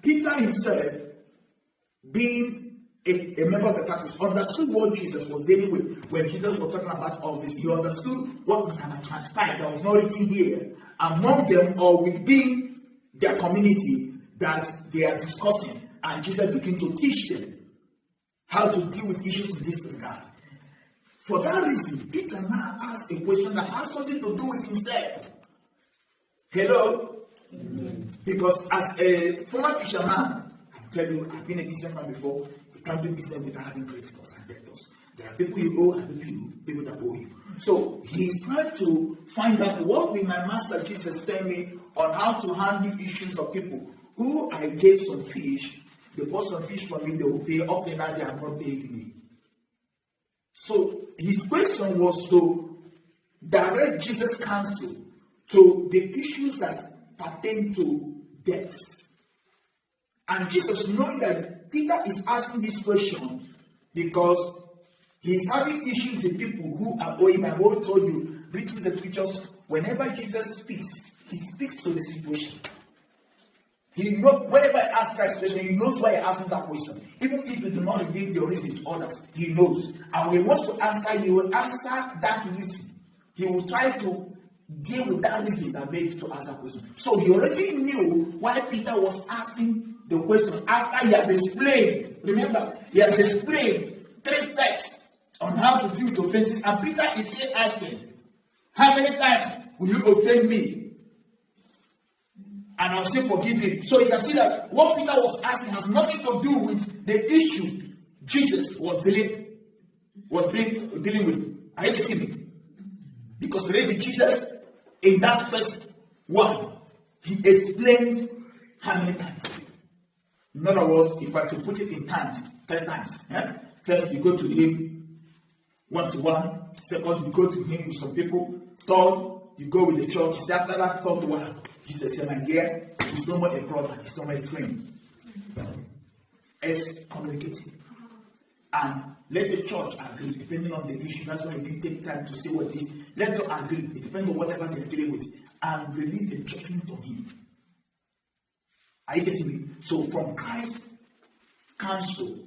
Peter himself, being a member of the practice, understood what Jesus was dealing with when Jesus was talking about all this. He understood what must have transpired that was not written here among them or within their community that they are discussing. And Jesus began to teach them how to deal with issues in this regard. For that reason, Peter now asks a question that has something to do with himself. Hello? Mm-hmm. Because as a former fisherman, I tell you, I've been a businessman before. You can't do business without having creditors and debtors. There are people you owe and people that owe you. So he's trying to find out what will my master Jesus tell me on how to handle issues of people who I gave some fish. They bought some fish for me, they will pay. Okay, now they have not paid me. So his question was to direct Jesus' counsel to the issues that pertain to debts. And Jesus, knowing that Peter is asking this question because he's having issues with people who are owing. I've already told you, read through the scriptures, whenever Jesus speaks, he speaks to the situation. He knows, whenever I ask Christ a question, he knows why I ask that question. Even if you do not reveal your reason to others, he knows. And when he wants to answer, he will answer that reason. He will try to deal with that reason that made you to answer the question. So he already knew why Peter was asking the question after he had explained. Remember, he has explained 3 steps on how to deal with offenses. And Peter is still asking, how many times will you offend me? And I'll still forgive him. So you can see that what Peter was asking has nothing to do with the issue Jesus was dealing with. Are you getting me? Because already Jesus, in that first one, he explained how many times. In other words, if I to put it in times, 10 times. Yeah? First, you go to him 1-to-1. Second, you go to him with some people. Third, you go with the church. After that third one, Jesus said, my dear, he's no more a brother, he's no more a friend. It's communicating. And let the church agree, depending on the issue. That's why it didn't take time to say what it is. Let them agree, it depends on whatever they're dealing with. And release the judgment on him. Are you getting me? So from Christ's counsel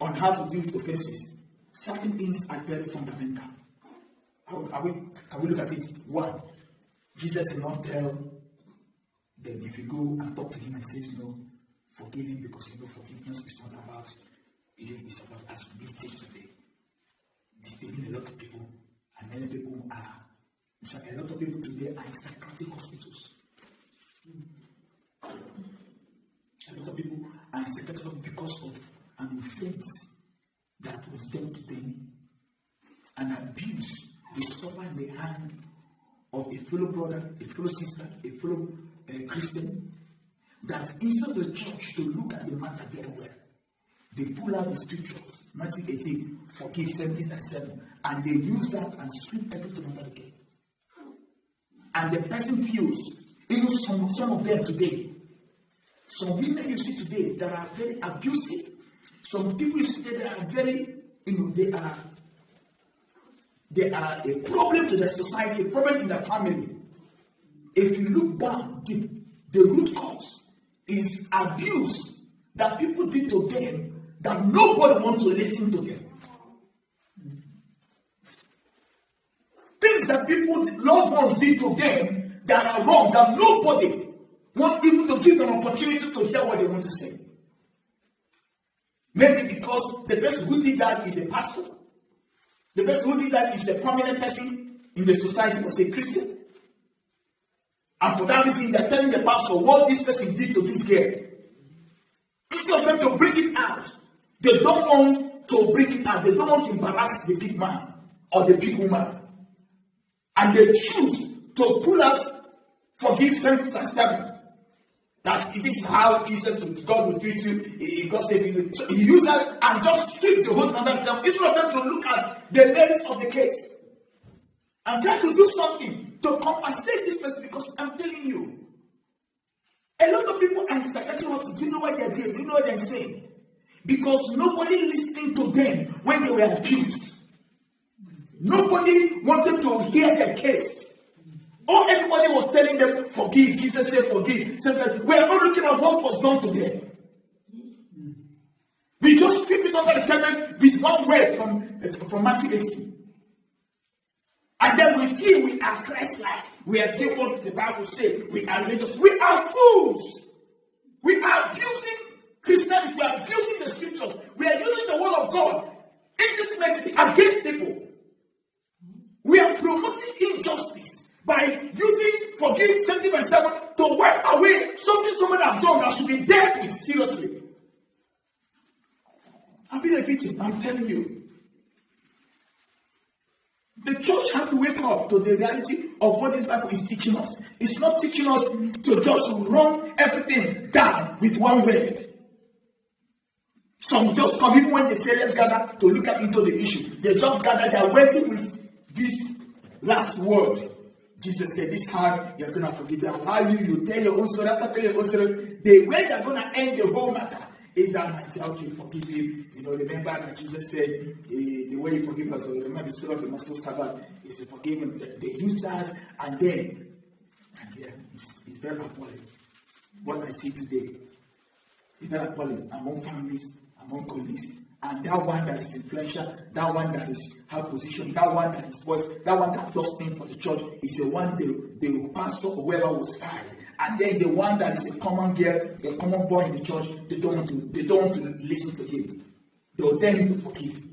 on how to deal with offenses, certain things are very fundamental. Can we look at it? 1, Jesus did not tell them if you go and talk to him and says, forgive him because forgiveness is not about you, it's about us meeting today. Deceiving a lot of people, and many people are. A lot of people today are in psychiatric hospitals. A lot of people are in psychiatric hospitals because of an offense that was done to them, an abuse they suffer in the hand of a fellow brother, a fellow sister, a fellow Christian, that instead of the church to look at the matter very well, they pull out the scriptures, Matthew 18, forgive 70-7, and they use that and sweep everything under the gate. And the person feels, even some of them today, some women you see today that are very abusive, some people you see today that are very, they are a problem to the society, a problem in the family. If you look down deep, the root cause is abuse that people did to them that nobody wants to listen to them. Things that people, loved ones did to them that are wrong, that nobody wants even to give them an opportunity to hear what they want to say. Maybe because the person who did that is a pastor. The person who did that is a prominent person in the society, was a Christian. And for that reason, they're telling the pastor what this person did to this girl. Instead of them to bring it out, they don't want to bring it out. They don't want to embarrass the big man or the big woman. And they choose to pull out, forgive 7. That it is how God will treat you. God said you. So he used that and just sweep the whole under them. Instead of them to look at the merits of the case and try to do something to compensate this person, because I'm telling you, a lot of people are in psychiatric hospitals. Do you know what they're doing? Do you know what they're saying? Because nobody listened to them when they were abused. Nobody wanted to hear their case. Oh, everybody was telling them, forgive. Jesus said, forgive. Sometimes we are not looking at what was done to them. We just sweep it under the carpet with one word from Matthew 18. And then we feel we are Christ-like. We are doing what the Bible says. We are religious. We are fools. We are abusing Christianity. We are abusing the scriptures. We are using the word of God indiscriminately against people. We are promoting injustice by using forgive 70:7 to wipe away something somebody has done that should be dealt with seriously. I've been repeating. I'm telling you. The church has to wake up to the reality of what this Bible is teaching us. It's not teaching us to just run everything down with one word. Some just come, even when they say let's gather to look into the issue. They just gather, they are waiting with this last word. Jesus said, this time you're going to forgive them. How you tell your own story, after tell your own story. The way they're going to end the whole matter is that I say, okay, forgive him. Remember that Jesus said, the way you forgive us, remember the story of the Master Sabbath is to forgive him. They use that, and then it's very appalling. What I see today is very appalling among families, among colleagues, and that one that is influential, that one that is high position, that one that is voice, that one that does things for the church is the one the pastor or whoever will side. And then the one that is a common girl, a common boy in the church, they don't want to listen to him. They will tell him to forgive.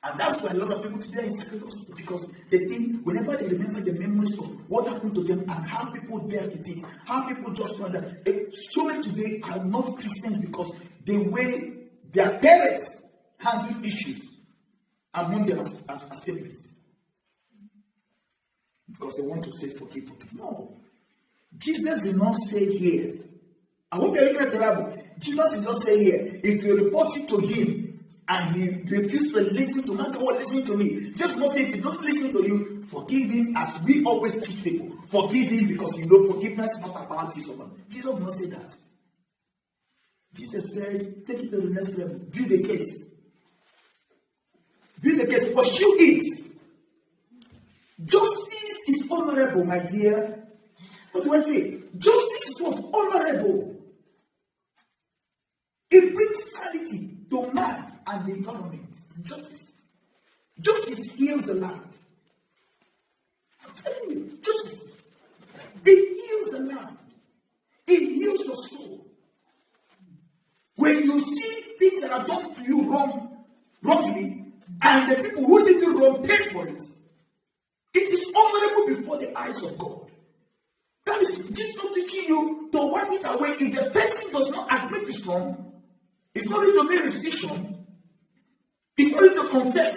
And that's why a lot of people today are in secret hospital, because they think whenever they remember the memories of what happened to them and how people dealt with it, how people just wonder. So many today are not Christians because the way their parents handle issues among them as siblings. Because they want to say forgive. No. Jesus did not say here. I hope you're looking at the Bible. Jesus is not saying here, if you report it to him and he refuses to listen to not all listen to me, just not say if he doesn't listen to you, forgive him as we always teach people. Forgive him because forgiveness is not about you. Jesus did not say that. Jesus said, take it to the next level. Build the case. Build the case. Pursue it. Justice is honorable, my dear. What do I say? Justice is what? Honorable. It brings sanity to man and the environment. Justice. Justice heals the land. I'm telling you, justice. It heals the land. It heals your soul. When you see things that are done to you wrongly, and the people who did it wrong pay for it, it is honorable before the eyes of God. That is Jesus teaching you to wipe it away. If the person does not admit it's wrong, it's not ready to make a decision, it's not ready to confess.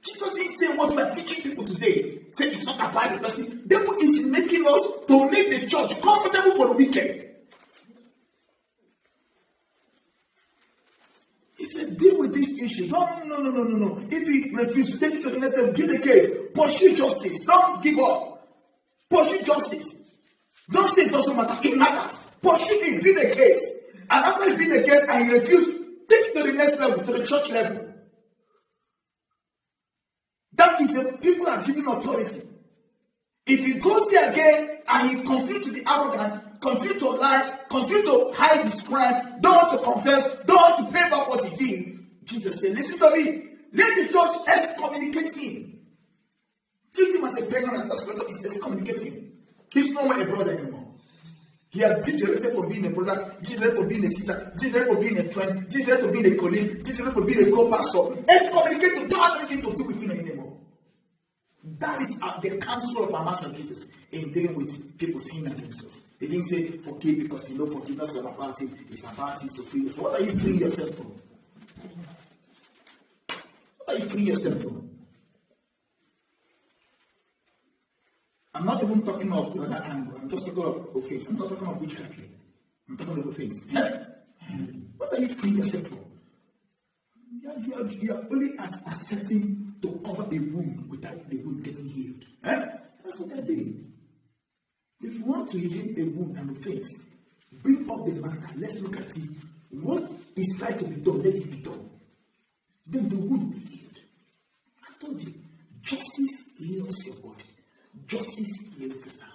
Jesus didn't say what we are teaching people today. Say it's not about the person. The devil is making us to make the church comfortable for the wicked. He said, deal with this issue. No. If he refuses, take it to the next step, give the case. Pursue justice. Don't give up. Pursue justice. Don't say it doesn't matter. It matters. Pursue it. Be the case. And after you be the case and you refuse, take it to the next level, to the church level. That is the people are giving authority. If he goes there again and he continues to be arrogant, continue to lie, continue to hide his crime, don't want to confess, don't want to pay back what he did, Jesus said, listen to me. Let the church excommunicate him. Treat him as a pagan and as well as excommunicating. He's no more a brother anymore. He has degenerated from being a brother, degenerated from being a sister, degenerated from being a friend, degenerated from being a colleague, degenerated from being a co-pastor. Excommunicate him, don't have anything to do with him anymore. That is the counsel of our Master Jesus in dealing with people sinning against themselves. He didn't say forgive because forgiveness is about it. It's about it to free yourself. What are you freeing yourself from? What are you freeing yourself from? I'm not even talking of the other angle. I'm just talking of offense. I'm not talking of witchcraft here. I'm talking of offense. What are you freeing yourself from? You are only accepting to cover a wound without the wound getting healed. That's what they're doing. If you want to heal a wound and offense, bring up the matter. Let's look at it. What is right to be done, let it be done. Then the wound will be healed. I told you, justice heals your body. Justice heals the land.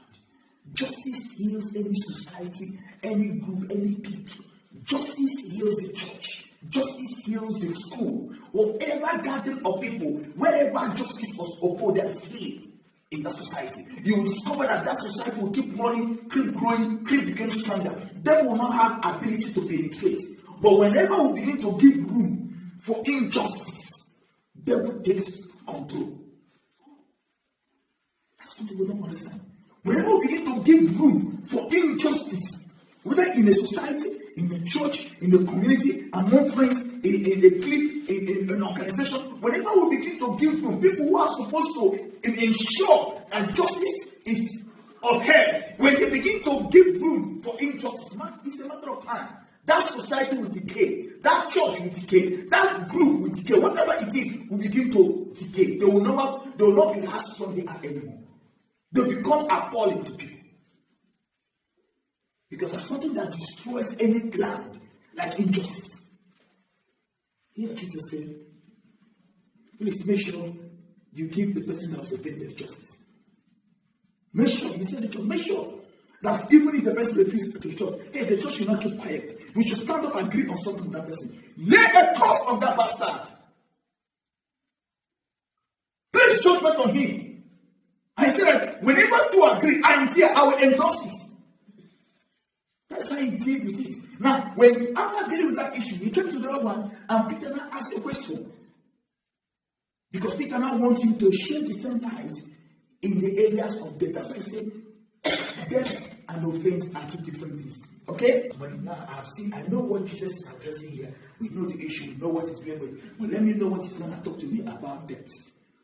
Justice heals any society, any group, any people. Justice heals the church. Justice heals the school. Whatever gathering of people, wherever justice was upheld, there is healing in that society. You will discover that that society will keep growing, keep growing, keep becoming stronger. They will not have ability to penetrate. But whenever we begin to give room for injustice, devil takes control. That's something we don't understand. Whenever we begin to give room for injustice, whether in a society, in a church, in a community, among friends, in a clique, in an organization, whenever we begin to give room, people who are supposed to ensure that justice is upheld, when they begin to give room for injustice, it's a matter of time. That society will decay, that church will decay, that group will decay, whatever it is will begin to decay. They will not be as strong they are anymore. They become appalling to people. Because there's something that destroys any land, like injustice. Here Jesus said, please make sure you give the person that was offended justice. Make sure, he said, make sure that even if the person refuses to church, hey, the church should not keep quiet. We should stand up and agree on something with that person. Lay a curse on that bastard. Place judgment on him. I said that whenever you agree, I'm there, I will endorse it. That's how he dealt with it. Now, when after dealing with that issue, he came to the other one, and Peter now asked a question. Because Peter now wants him to share the same light in the areas of death. That's why he said, death and offense are two different things. Okay? But now I know what Jesus is addressing here. We know the issue, we know what he's dealing with. But let me know what he's going to talk to me about death.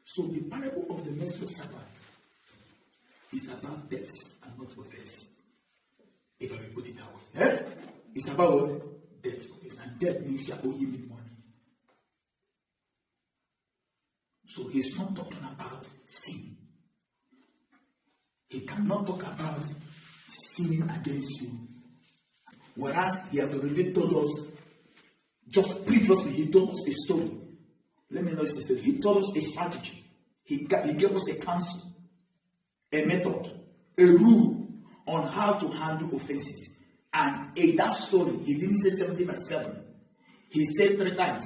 So the parable of the merciful servant is about death and not offense. If I may put it that way. Eh? It's about what? Death. And death means you are owing me money. So he's not talking about sin. He cannot talk about sinning against you. Whereas he has already told us, just previously, he told us a story. Let me know if he said, he told us a strategy. He gave us a counsel, a method, a rule on how to handle offenses. And in that story, he didn't say 70/7. He said 3 times.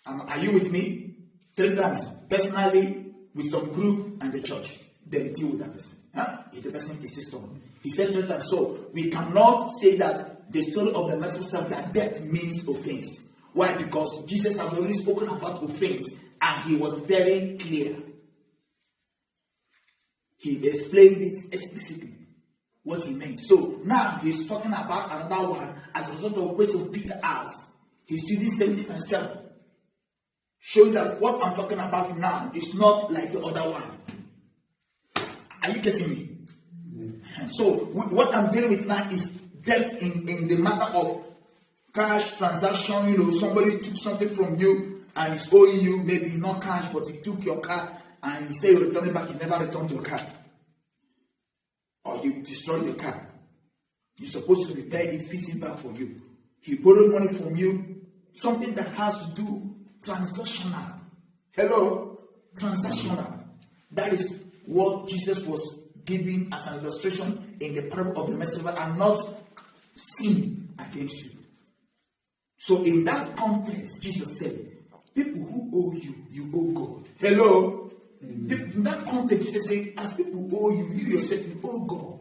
Are you with me? 3 times. Personally, with some group and the church. Then deal with that person. Huh? If the person is stubborn. He said 3 times. So we cannot say that the story of the merciful servant, that death means offense. Why? Because Jesus had already spoken about offense and he was very clear. He explained it explicitly what he meant. So now he's talking about another one as a result of a question Peter asked. He's using 70/7. Showing that what I'm talking about now is not like the other one. Are you getting me? Mm-hmm. So what I'm dealing with now is debt in the matter of cash transaction. Somebody took something from you and is owing you, maybe not cash, but he took your car and you say you return it back, you never returned your car. Or you destroyed the car. You're supposed to repair it, fix it back for you. He borrowed money from you, something that has to do transactional. Hello? Transactional. That is what Jesus was giving as an illustration in the parable of the merciful and not sin against you. So in that context, Jesus said, people who owe you, you owe God. Hello? Mm-hmm. In that context, Jesus said, as people owe you, you yourself, you owe God.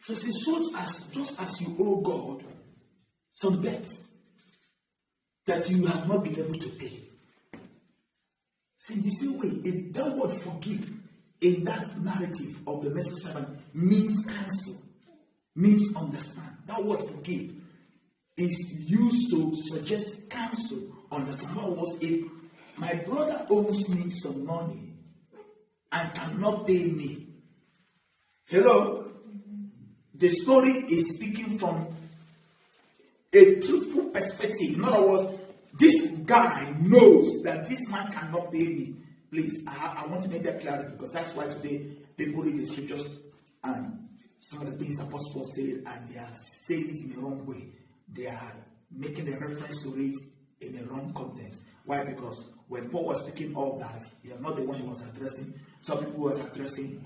So it's just as you owe God some debts that you have not been able to pay. See, in the same way, if that word forgive in that narrative of the merciful servant means cancel, means understand. That word forgive is used to suggest cancel, understand. What was if my brother owes me some money and cannot pay me? Hello? The story is speaking from a truthful perspective. In other words, this guy knows that this man cannot pay me. Please, I want to make that clear because that's why today people read the scriptures and some of the things Apostle say and they are saying it in the wrong way. They are making a reference to it in the wrong context. Why? Because when Paul was speaking all that, he was not the one he was addressing. Some people was addressing